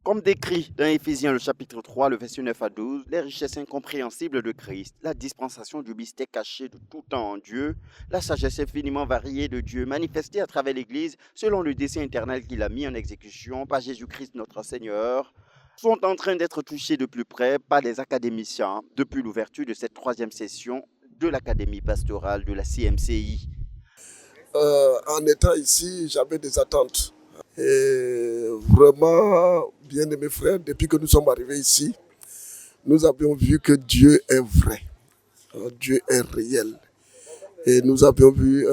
Comme décrit dans Éphésiens le chapitre 3, le verset 9 à 12, les richesses incompréhensibles de Christ, la dispensation du mystère caché de tout temps en Dieu, la sagesse infiniment variée de Dieu manifestée à travers l'Église selon le dessein éternel qu'il a mis en exécution par Jésus-Christ notre Seigneur, sont en train d'être touchés de plus près par les académiciens depuis l'ouverture de cette troisième session de l'Académie pastorale de la CMCI. En étant ici, j'avais des attentes. Et vraiment, bien aimés frères, depuis que nous sommes arrivés ici, nous avions vu que Dieu est vrai. Dieu est réel. Et nous avions vu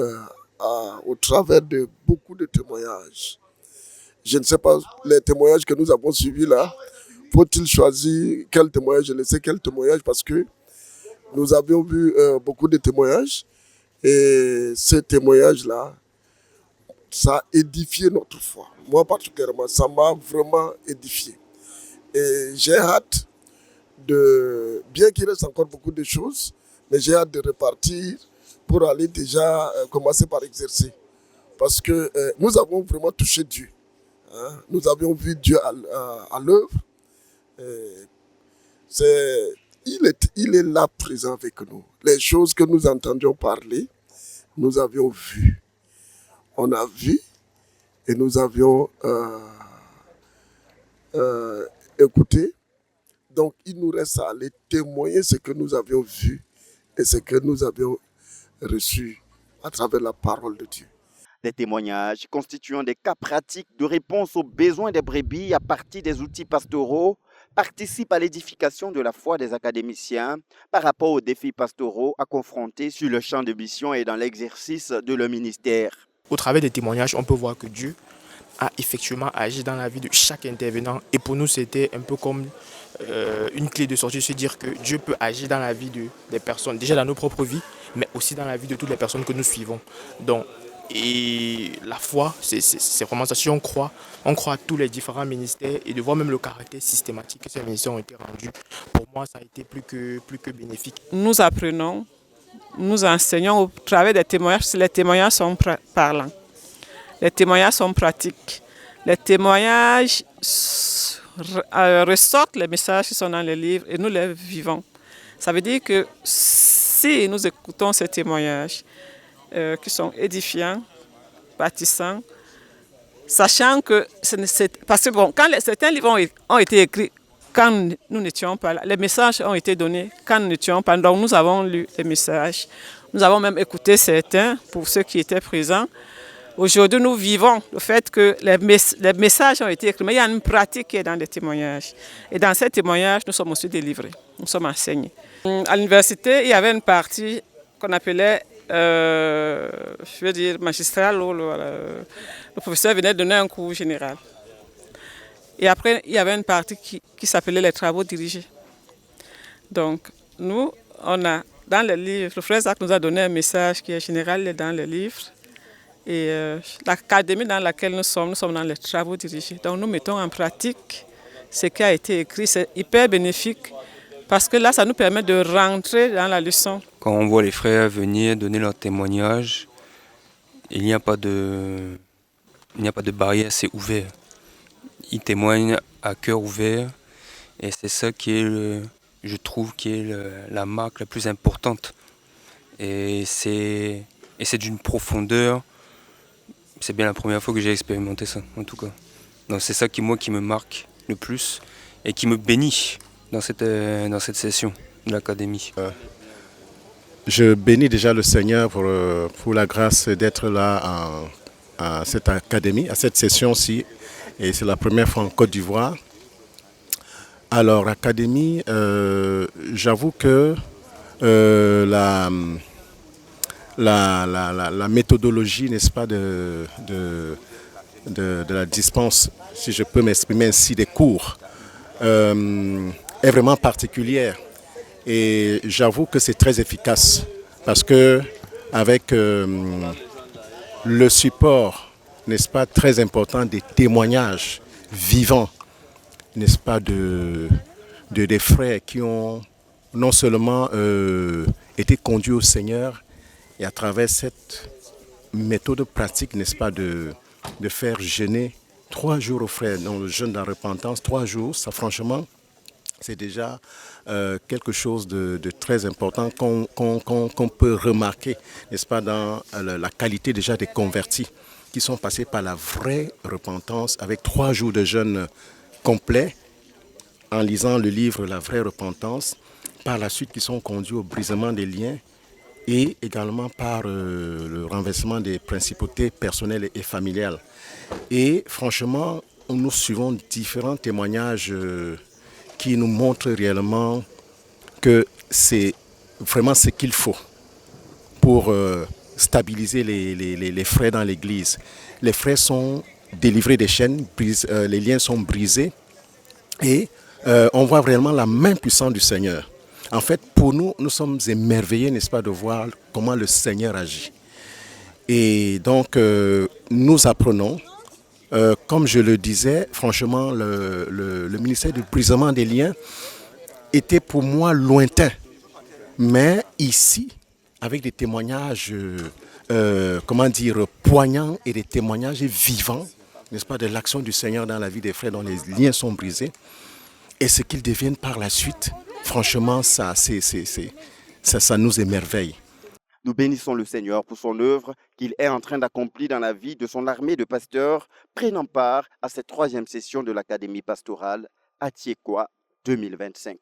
au travers de beaucoup de témoignages. Je ne sais pas, les témoignages que nous avons suivis là, faut-il choisir quel témoignage? Je ne sais quel témoignage parce que nous avions vu beaucoup de témoignages. Et ces témoignages-là, ça a édifié notre foi. Moi particulièrement, ça m'a vraiment édifié. Et j'ai hâte bien qu'il reste encore beaucoup de choses, mais j'ai hâte de repartir pour aller déjà commencer par exercer. Parce que nous avons vraiment touché Dieu. Nous avions vu Dieu à l'œuvre. Il est là présent avec nous. Les choses que nous entendions parler, nous avions vu. On a vu et nous avions écouté. Donc, il nous reste à aller témoigner ce que nous avions vu et ce que nous avions reçu à travers la parole de Dieu. Des témoignages constituant des cas pratiques de réponse aux besoins des brebis à partir des outils pastoraux participent à l'édification de la foi des académiciens par rapport aux défis pastoraux à confronter sur le champ de mission et dans l'exercice de leur ministère. Au travers des témoignages, on peut voir que Dieu a effectivement agi dans la vie de chaque intervenant. Et pour nous, c'était un peu comme une clé de sortie, se dire que Dieu peut agir dans la vie des personnes, déjà dans nos propres vies, mais aussi dans la vie de toutes les personnes que nous suivons. Donc, et la foi, c'est vraiment ça. Si on croit à tous les différents ministères et de voir même le caractère systématique que ces ministères ont été rendus, pour moi, ça a été plus que bénéfique. Nous apprenons, nous enseignons au travers des témoignages. Les témoignages sont parlants. Les témoignages sont pratiques. Les témoignages ressortent les messages qui sont dans les livres et nous les vivons. Ça veut dire que si nous écoutons ces témoignages qui sont édifiants, bâtissants, sachant que parce que bon, quand certains livres ont été écrits quand nous n'étions pas là, les messages ont été donnés quand nous n'étions pas là. Donc nous avons lu les messages. Nous avons même écouté certains pour ceux qui étaient présents. Aujourd'hui, nous vivons le fait que les messages ont été écrits, mais il y a une pratique qui est dans les témoignages. Et dans ces témoignages, nous sommes aussi délivrés, nous sommes enseignés. À l'université, il y avait une partie qu'on appelait, magistrale, où le professeur venait donner un cours général. Et après, il y avait une partie qui s'appelait les travaux dirigés. Donc, nous, on a, dans les livres, le frère Zach nous a donné un message qui est général dans les livres. Et l'académie dans laquelle nous sommes dans les travaux dirigés. Donc nous mettons en pratique ce qui a été écrit. C'est hyper bénéfique parce que là, ça nous permet de rentrer dans la leçon. Quand on voit les frères venir donner leur témoignage, il n'y a pas de barrière, c'est ouvert. Ils témoignent à cœur ouvert et c'est ça qui est, je trouve, qui est la marque la plus importante. Et c'est d'une profondeur. C'est bien la première fois que j'ai expérimenté ça, en tout cas. Donc c'est ça qui me marque le plus et qui me bénit dans cette session de l'Académie. Je bénis déjà le Seigneur pour la grâce d'être là à cette Académie, à cette session-ci. Et c'est la première fois en Côte d'Ivoire. Alors, l'Académie, j'avoue que la méthodologie, n'est-ce pas, de la dispense, si je peux m'exprimer ainsi, des cours, est vraiment particulière. Et j'avoue que c'est très efficace parce que avec le support, n'est-ce pas, très important des témoignages vivants, n'est-ce pas, des frères qui ont non seulement été conduits au Seigneur, et à travers cette méthode pratique, n'est-ce pas, de faire jeûner 3 jours, frère, dans le jeûne de la repentance, 3 jours, ça franchement, c'est déjà quelque chose de très important qu'on peut remarquer, n'est-ce pas, dans la qualité déjà des convertis qui sont passés par la vraie repentance avec 3 jours de jeûne complet en lisant le livre La vraie repentance, par la suite qui sont conduits au brisement des liens et également par le renversement des principautés personnelles et familiales. Et franchement, nous suivons différents témoignages qui nous montrent réellement que c'est vraiment ce qu'il faut pour stabiliser les frères dans l'Église. Les frères sont délivrés des chaînes, les liens sont brisés et on voit vraiment la main puissante du Seigneur. En fait, pour nous, nous sommes émerveillés, n'est-ce pas, de voir comment le Seigneur agit. Et donc, nous apprenons, comme je le disais, franchement, le ministère du brisement des liens était pour moi lointain. Mais ici, avec des témoignages, poignants et des témoignages vivants, n'est-ce pas, de l'action du Seigneur dans la vie des frères dont les liens sont brisés, et ce qu'ils deviennent par la suite, franchement, ça nous émerveille. Nous bénissons le Seigneur pour son œuvre qu'il est en train d'accomplir dans la vie de son armée de pasteurs prenant part à cette 3e session de l'Académie pastorale Atiekwa 2025.